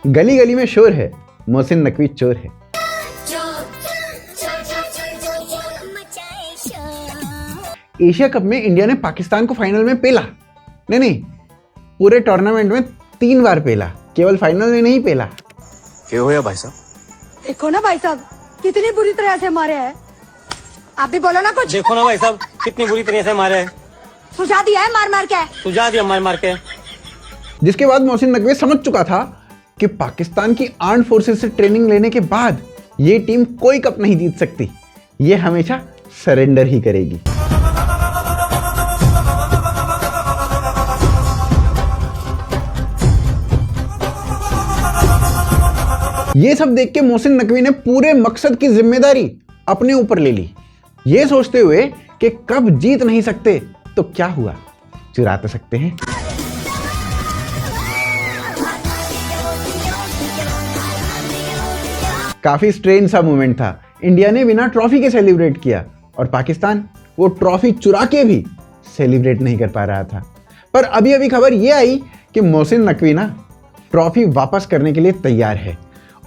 गली गली में शोर है, मोहसिन नकवी चोर है। एशिया कप में इंडिया ने पाकिस्तान को फाइनल में पेला। नहीं, पूरे टूर्नामेंट में 3 बार पेला, केवल फाइनल में नहीं पेला। क्या हुआ भाई साहब? देखो ना भाई साहब कितनी बुरी तरह से मारे हैं। आप भी बोलो ना कुछ। देखो ना भाई साहब कितनी बुरी तरह से मारे हैं। सुझा दिया है मार मार के। सुझा दिया मार मार के। जिसके बाद मोहसिन नकवी समझ चुका था कि पाकिस्तान की आर्म्ड फोर्सेस से ट्रेनिंग लेने के बाद ये टीम कोई कप नहीं जीत सकती, ये हमेशा सरेंडर ही करेगी। ये सब देख के मोहसिन नकवी ने पूरे मकसद की जिम्मेदारी अपने ऊपर ले ली, ये सोचते हुए कि कब जीत नहीं सकते तो क्या हुआ, चुरा तो सकते हैं। काफी स्ट्रेंज सा मोमेंट था। इंडिया ने बिना ट्रॉफी के सेलिब्रेट किया और पाकिस्तान वो ट्रॉफी चुरा के भी सेलिब्रेट नहीं कर पा रहा था। पर अभी अभी खबर ये आई कि मोहसिन नकवी ना ट्रॉफी वापस करने के लिए तैयार है।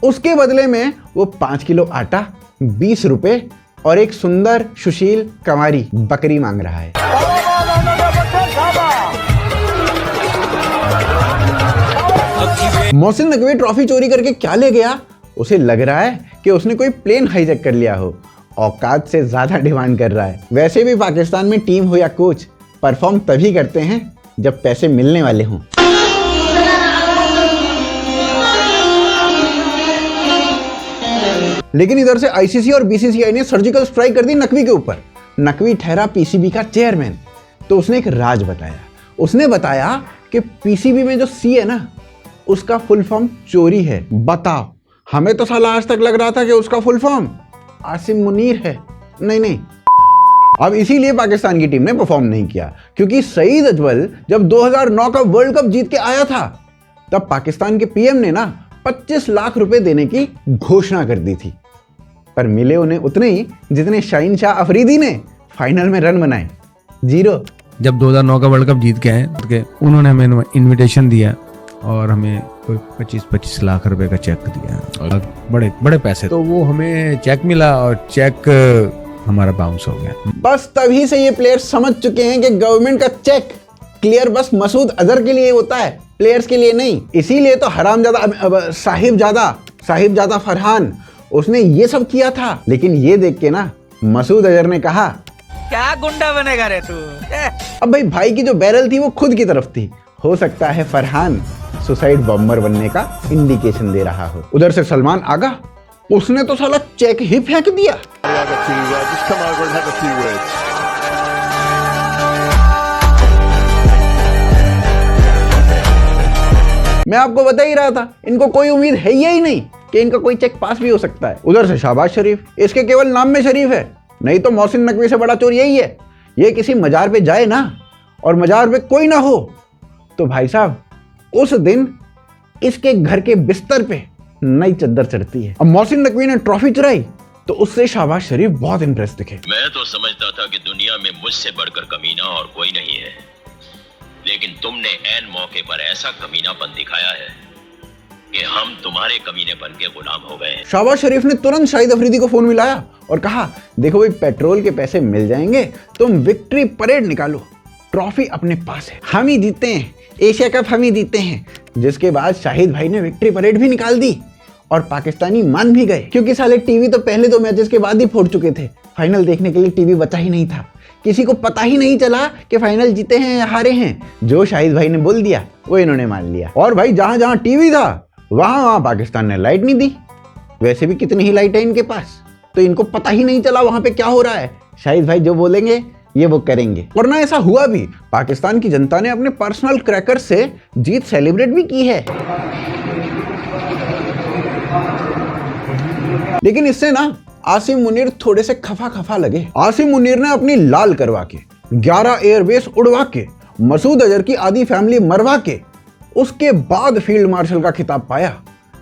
उसके बदले में वो 5 किलो आटा, 20 रुपए और एक सुंदर सुशील कंवारी बकरी मांग रहा है। मोहसिन नकवी ट्रॉफी चोरी करके क्या ले गया? उसे लग रहा है कि उसने कोई प्लेन हाईजैक कर लिया हो, औकात से ज्यादा डिमांड कर रहा है। वैसे भी पाकिस्तान में टीम हो या कोच परफॉर्म तभी करते हैं जब पैसे मिलने वाले हों। लेकिन इधर से आईसीसी और बीसीसीआई ने सर्जिकल स्ट्राइक कर दी नकवी के ऊपर। नकवी ठहरा पीसीबी का चेयरमैन, तो उसने एक राज बताया। उसने बताया कि पीसीबी में जो सी है ना, उसका फुल फॉर्म चोरी है। बताओ, हमें तो साला आज तक लग रहा था कि उसका फुल फॉर्म आसिम मुनीर है। नहीं, अब इसीलिए पाकिस्तान की टीम ने परफॉर्म नहीं किया, क्योंकि सईद अजमल जब 2009 का वर्ल्ड कप जीत के आया था तब पाकिस्तान के पीएम ने ना 25 लाख रुपए देने की घोषणा कर दी थी, पर मिले उन्हें उतने ही जितने शाहीन शाह अफरीदी ने फाइनल में रन बनाए, 0। जब 2009 का वर्ल्ड कप जीत के आए तो उन्होंने हमें इनविटेशन दिया और हमें कोई 25 लाख रुपए का चेक दिया और बड़े बड़े पैसे। तो वो हमें चेक मिला और चेक हमारा बाउंस हो गया। बस तभी से ये प्लेयर्स समझ चुके हैं कि गवर्नमेंट का चेक क्लियर बस मसूद अजहर के लिए होता है, प्लेयर्स के लिए नहीं। इसीलिए तो हरामजादा साहिबजादा फरहान उसने ये सब किया था। लेकिन ये देख के ना मसूद अजहर ने कहा, क्या गुंडा बनेगा रे तू। अब भाई की जो बैरल थी वो खुद की तरफ थी। हो सकता है फरहान सुसाइड बॉम्बर बनने का इंडिकेशन दे रहा हो। उधर से सलमान आगा, उसने तो साला चेक ही फेंक दिया। मैं आपको बता ही रहा था, इनको कोई उम्मीद है ही नहीं कि इनका कोई चेक पास भी हो सकता है। उधर से शहबाज शरीफ, इसके केवल नाम में शरीफ है, नहीं तो मोहसिन नकवी से बड़ा चोर यही है। ये किसी मजार पे जाए ना और मजार पे कोई ना हो तो भाई साहब उस दिन इसके घर के बिस्तर पे नई चद्दर चढ़ती है। अब मोहसिन नकवी ने ट्रॉफी चुराई तो उससे शहबाज शरीफ बहुत इंप्रेस दिखे। मैं तो समझता था कि दुनिया में मुझसे बढ़कर कमीना और कोई नहीं है, लेकिन तुमने ऐन मौके पर ऐसा कमीनापन दिखाया है कि हम तुम्हारे कमीनेपन के गुलाम हो गए। शहबाज शरीफ ने तुरंत शाहिद अफरीदी को फोन मिलाया और कहा, देखो भाई पेट्रोल के पैसे मिल जाएंगे, तुम विक्ट्री परेड निकालो, ट्रॉफी अपने पास है, हम ही जीतते हैं, एशिया कप हम ही जीतते हैं। जिसके बाद शाहिद भाई ने विक्ट्री परेड भी निकाल दी और पाकिस्तानी मान भी गए, क्योंकि साले टीवी तो पहले 2 मैचेस के बाद ही फोड़ चुके थे। फाइनल देखने के लिए टीवी बचा ही नहीं था, किसी को पता ही नहीं चला कि फाइनल जीते हैं या हारे हैं। जो शाहिद भाई ने बोल दिया वो इन्होंने मान लिया। और भाई जहां जहां टीवी था वहां पाकिस्तान ने लाइट नहीं दी। वैसे भी कितनी ही लाइट है इनके पास, तो इनको पता ही नहीं चला वहां पे क्या हो रहा है। शाहिद भाई जो बोलेंगे ये वो करेंगे। वरना ऐसा हुआ भी, पाकिस्तान की जनता ने अपने पर्सनल क्रैकर से जीत सेलिब्रेट भी की है। लेकिन इससे ना आसिम मुनीर थोड़े से खफा लगे। आसिम मुनीर ने अपनी लाल करवा के 11 एयरबेस उड़वा के मसूद अजहर की आधी फैमिली मरवा के उसके बाद फील्ड मार्शल का खिताब पाया।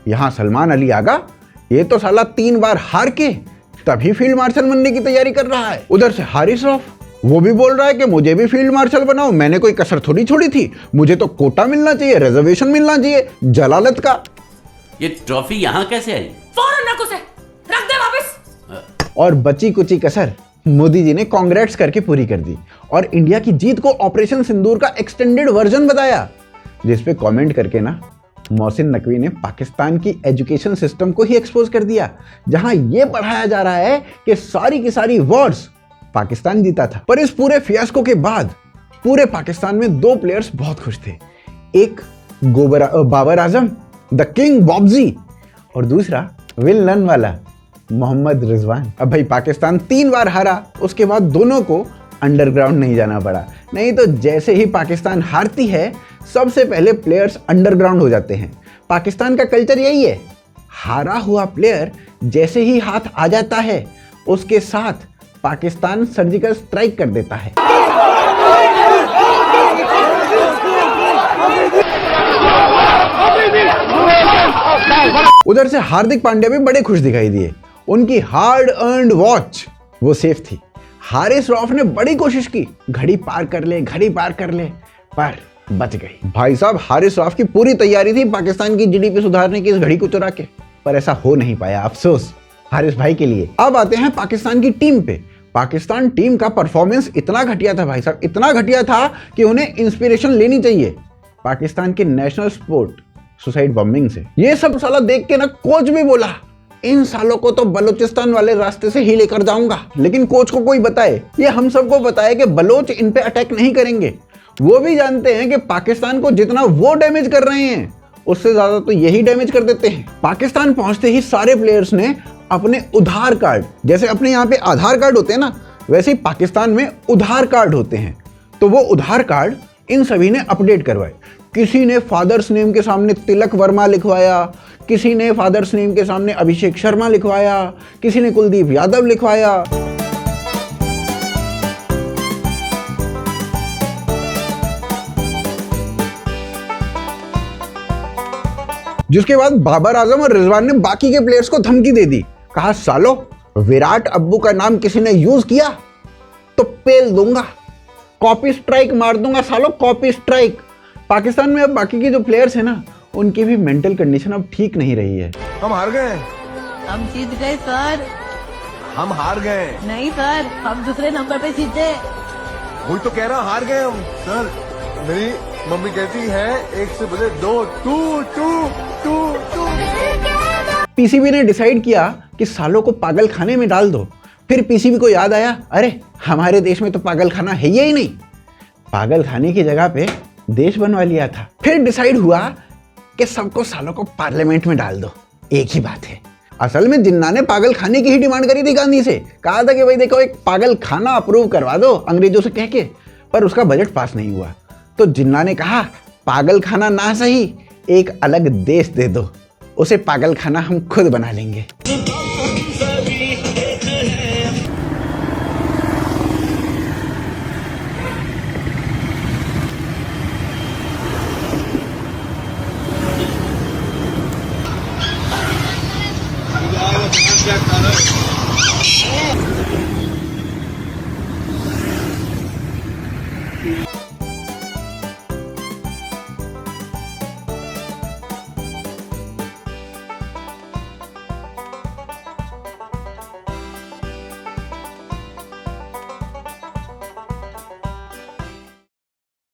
यहां सलमान अली आगा, ये तो साला 3 बार हार के तभी फील्ड मार्शल बनने की तैयारी कर रहा है। उधर से हारिस रऊफ, वो भी बोल रहा है कि मुझे भी फील्ड मार्शल बनाओ, मैंने कोई कसर थोड़ी छोड़ी थी, मुझे तो कोटा मिलना चाहिए, रिजर्वेशन मिलना चाहिए जलालत का। ये ट्रॉफी यहाँ कैसे आई? फौरन रख उसे, रख दे वापस। और बची कुची कसर मोदी जी ने कांग्रेट्स करके पूरी कर दी और इंडिया की जीत को ऑपरेशन सिंदूर का एक्सटेंडेड वर्जन बताया, जिसपे कमेंट करके ना मोहसिन नकवी ने पाकिस्तान की एजुकेशन सिस्टम को ही एक्सपोज कर दिया, जहां यह पढ़ाया जा रहा है कि सारी की सारी वॉर्स पाकिस्तान जीता था। पर इस पूरे फियास्को के बाद पूरे पाकिस्तान में 2 प्लेयर्स बहुत खुश थे, एक बाबर आजम द किंग बॉब्जी और दूसरा विलन वाला मोहम्मद रिजवान। अब भाई पाकिस्तान 3 बार हारा, उसके बाद दोनों को अंडरग्राउंड नहीं जाना पड़ा, नहीं तो जैसे ही पाकिस्तान हारती है सबसे पहले प्लेयर्स अंडरग्राउंड हो जाते हैं। पाकिस्तान का कल्चर यही है, हारा हुआ प्लेयर जैसे ही हाथ आ जाता है उसके साथ पाकिस्तान सर्जिकल स्ट्राइक कर देता है। उधर से हार्दिक पांड्या भी बड़े खुश दिखाई दिए, उनकी हार्ड अर्न्ड वॉच वो सेफ थी। हारिस रऊफ ने बड़ी कोशिश की, घड़ी पार कर ले पर बच गई। भाई साहब हारिस रऊफ की पूरी तैयारी थी पाकिस्तान की जीडीपी सुधारने की इस घड़ी को चुरा के, पर ऐसा हो नहीं पाया, अफसोस हारिस भाई के लिए। अब आते हैं पाकिस्तान की टीम पे। पाकिस्तान टीम का परफॉर्मेंस इतना घटिया था भाई साहब, इतना घटिया था कि उन्हें इंस्पिरेशन लेनी चाहिए पाकिस्तान के नेशनल स्पोर्ट सुसाइड बॉम्बिंग से। ये सब साला देख के ना कोच भी बोला इन सालों को तो बलूचिस्तान वाले रास्ते से ही लेकर जाऊंगा, लेकिन कोच को कोई बताए, ये हम सबको बताए कि बलोच इन पे अटैक नहीं करेंगे। वो भी जानते हैं कि पाकिस्तान को जितना वो डैमेज कर रहे हैं उससे ज्यादा तो यही डैमेज कर देते हैं। पाकिस्तान पहुंचते ही सारे प्लेयर्स ने अपने उधार कार्ड, जैसे अपने यहाँ पे आधार कार्ड होते हैं ना, वैसे ही पाकिस्तान में उधार कार्ड होते हैं, तो वो उधार कार्ड इन सभी ने अपडेट करवाए। किसी ने फादर्स नेम के सामने तिलक वर्मा लिखवाया, किसी ने फादर्स नेम के सामने अभिषेक शर्मा लिखवाया, किसी ने कुलदीप यादव लिखवाया। जिसके बाद बाबर आजम और रिजवान ने बाकी के प्लेयर्स को धमकी दे दी, कहा सालो विराट अब्बू का नाम किसी ने यूज किया तो पेल दूंगा, कॉपी स्ट्राइक मार दूंगा सालो, कॉपी स्ट्राइक। पाकिस्तान में अब बाकी के जो प्लेयर्स हैं ना, उनकी भी मेंटल कंडीशन अब ठीक नहीं रही है। हम हार गए, हम जीत गए सर। हम हार गए नहीं सर, हम दूसरे नंबर पे जीते। वही तो कह रहा, हार गए हम। सर मेरी मम्मी कहती है 1 से बजे 2 2 पीसीबी ने डिसाइड किया कि सालों को पागल खाने में डाल दो। फिर पीसीबी को याद आया, अरे हमारे देश में तो पागल खाना है ही नहीं, पागल खाने की जगह पे देश बनवा लिया था। फिर डिसाइड हुआ कि सबको सालों को पार्लियामेंट में डाल दो, एक ही बात है। असल में जिन्ना ने पागल खाने की ही डिमांड करी थी गांधी से, कहा था कि भाई देखो एक पागल खाना अप्रूव करवा दो अंग्रेजों से कह के, पर उसका बजट पास नहीं हुआ। तो जिन्ना ने कहा पागल खाना ना सही, एक अलग देश दे दो, उसे पागल खाना हम खुद बना लेंगे।